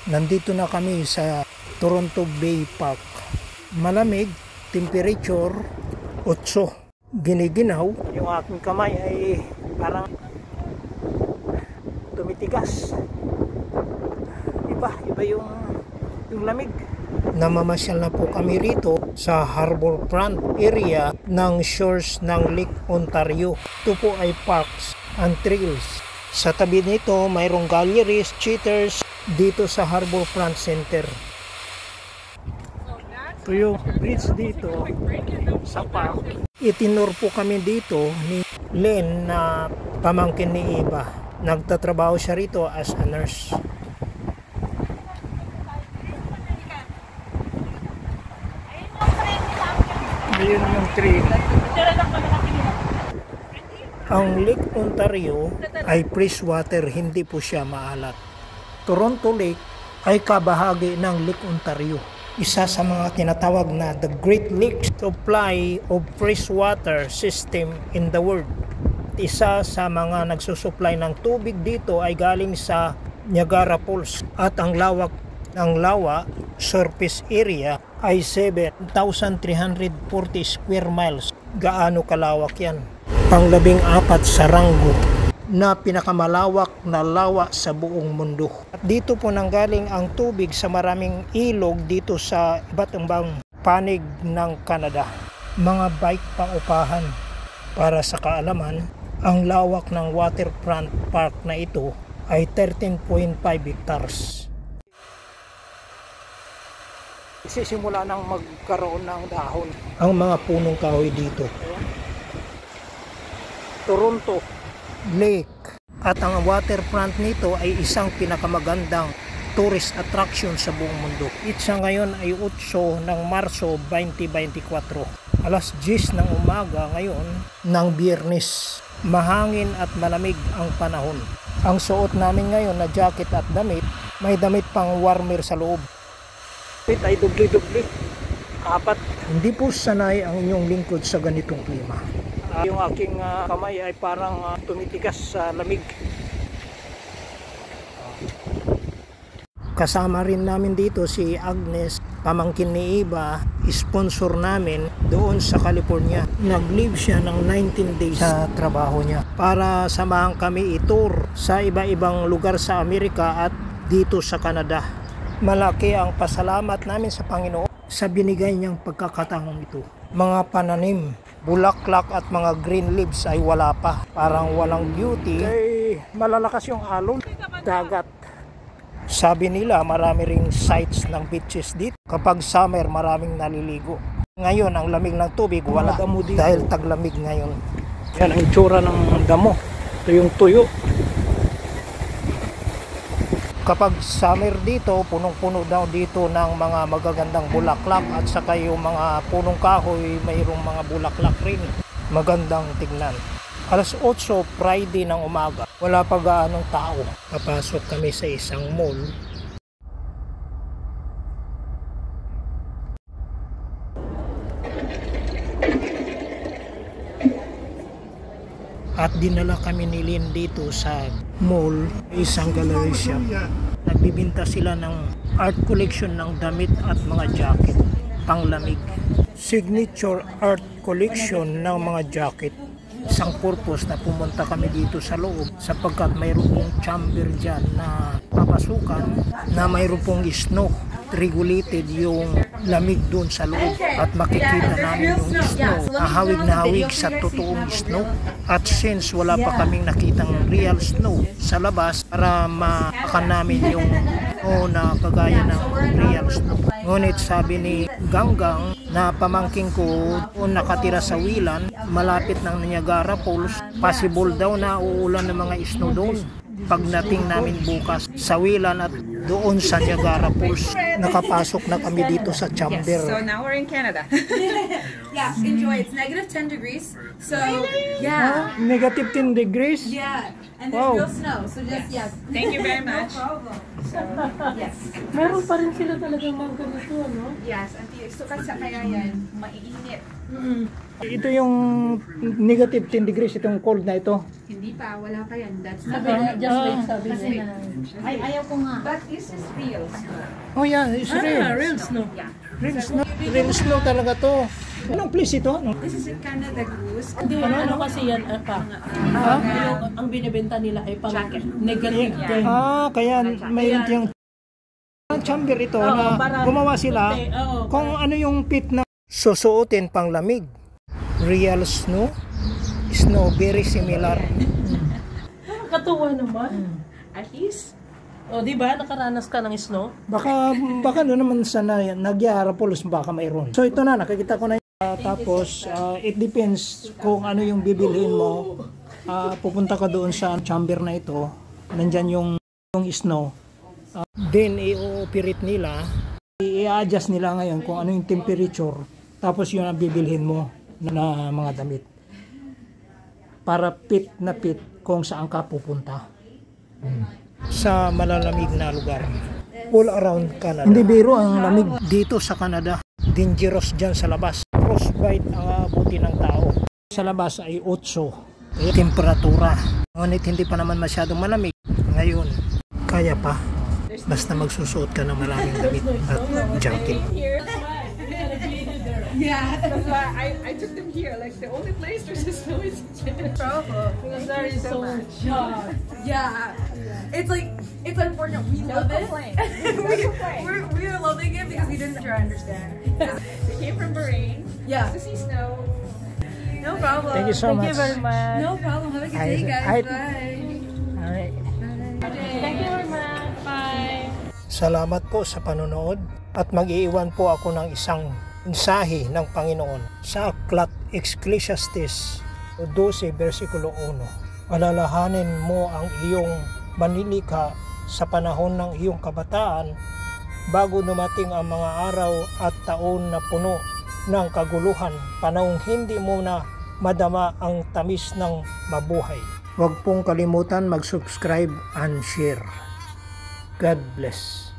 Nandito na kami sa Toronto Bay Park. Malamig, temperature 8. Giniginaw. Yung aking kamay ay parang tumitigas. Iba yung lamig. Namamasyal na po kami rito sa Harbourfront area ng shores ng Lake Ontario. Ito po ay parks and trails. Sa tabi nito mayroong galleries, theaters dito sa Harbourfront Center. Ito yung bridge dito sa park. Itinur po kami dito ni Len na pamangkin ni Eva. Nagtatrabaho siya rito as a nurse. Ayun yung train. Ang Lake Ontario ay freshwater, hindi po siya maalat. Toronto Lake ay kabahagi ng Lake Ontario. Isa sa mga tinatawag na the Great Lakes supply of freshwater system in the world. Isa sa mga nagsusupply ng tubig dito ay galing sa Niagara Falls at ang lawak ng lawa surface area ay 7,340 square miles. Gaano kalawak yan? Pang-14 sa ranggo na pinakamalawak na lawa sa buong mundo. At dito po nanggaling ang tubig sa maraming ilog dito sa iba't ibang panig ng Canada. Mga bike paupahan. Para sa kaalaman, ang lawak ng waterfront park na ito ay 13.5 hectares. Sisimula nang magkaroon ng dahon ang mga punong kahoy dito. Toronto Lake at ang waterfront nito ay isang pinakamagandang tourist attraction sa buong mundo. Itsa ngayon ay 8 ng Marso 2024. Alas 10 ng umaga ngayon ng Biyernes. Mahangin at malamig ang panahon. Ang suot namin ngayon na jacket at damit, may damit pang warmer sa loob. Ito ay dubli-dubli. 4. Hindi po sanay ang inyong lingkod sa ganitong klima. Yung aking kamay ay parang tumitigas sa lamig. Kasama rin namin dito si Agnes, pamangkin ni Eva, sponsor namin doon sa California. Nag-leave siya ng 19 days sa trabaho niya para samahan kami i-tour sa iba-ibang lugar sa Amerika at dito sa Canada. Malaki ang pasalamat namin sa Panginoon sa binigay niyang pagkakataong ito. Mga pananim, bulaklak at mga green leaves ay wala pa. Parang walang beauty. Kaya malalakas yung alon. Dagat. Sabi nila marami ring sites ng beaches dito. Kapag summer maraming naliligo. Ngayon ang lamig ng tubig wala. Dahil taglamig ngayon. Yan ang itsura ng damo. Ito yung tuyo. Kapag summer dito, punong-puno daw dito ng mga magagandang bulaklak at saka yung mga punong kahoy, mayroong mga bulaklak rin. Magandang tignan. Alas 8 Friday ng umaga, wala pa gaanong tao. Papasok kami sa isang mall. At dinala kami ni Lynn dito sa mall, isang gallery shop. Nagbibinta sila ng art collection ng damit at mga jacket, panglamig. Signature art collection ng mga jacket. Isang purpose na pumunta kami dito sa loob sapagkat mayroon pong chamber dyan na papasukan na mayroon pong snow. Regulated yung lamig doon sa loob at makikita namin yung snow. Hawig na hawig sa totoong snow. At since wala pa kaming nakitang real snow sa labas para maakan namin yung na kagaya ng real snow. Ngunit sabi ni Ganggang na pamangking ko nakatira sa Wilan, malapit ng Niagara Falls, possible daw na uulan ng mga snow doon. Pagdating namin bukas sa Wilan at doon sa Niagara Falls, nakapasok na kami dito sa chamber. Yes, so now we're in Canada. Yeah, enjoy. It's negative 10 degrees. So, yeah. Negative 10 degrees? Yeah. And there's real snow. So just, yes. Thank you very much. No problem. So, yes. Meron pa rin sila talagang mga ganito, no? Yes, so kasi kaya yan, maiinit. Ito yung negative 10 degrees, itong cold na ito. Hindi pa, wala pa yan. That's not Sabi na, just wait, sabi Just niya. wait. Ay, ayaw ko nga. But This is real snow. Oh yeah, it's real. Real snow. Real snow talaga to. Anong place ito? This is a Canada Goose. Hindi, ano kasi yan, ang binibenta nila ay pang negative gain. Kaya may yung chamber ito na gumawa sila kung ano yung pit na susuotin pang lamig. Real snow, very similar. Katuwa naman. At least, O, di ba? Nakaranas ka ng snow? Baka doon naman sa Nagyarapolis baka mayroon. So ito na, nakikita ko na tapos it depends kung ano yung bibilhin mo. Pupunta ka doon sa chamber na ito. Nandyan yung snow. Then i-operate nila. I-adjust nila ngayon kung ano yung temperature. Tapos yun ang bibilhin mo na mga damit. Para fit na fit kung saan ka pupunta. Sa malalamig na lugar. All around Canada. Hindi biro ang lamig dito sa Canada. Dangerous dyan sa labas. Frostbite ang abuti ng tao. Sa labas ay 8. Temperatura. Ngunit hindi pa naman masyadong malamig. Ngayon, kaya pa. Basta magsusuot ka ng maraming damit at jacket. yeah, that's why I took them here. Like the only place there's snow is Provo. Because there is so hot. Yeah. It's like, it's unfortunate. We love it. We're loving it because we didn't try to understand. They came from Bahrain Yeah. to see snow. No problem. Thank you so much. Thank you very much. No problem. Have a good day, guys. Bye. Alright. Thank you very much. Bye. Salamat po sa panonood at mag-iiwan po ako ng isang mensahe ng Panginoon sa aklat Ecclesiastes 12 versikulo 1. Alalahanin mo ang iyong manlilikha sa panahon ng iyong kabataan bago dumating ang mga araw at taon na puno ng kaguluhan, panahong hindi mo na madama ang tamis ng mabuhay. Huwag pong kalimutan mag-subscribe and share. God bless.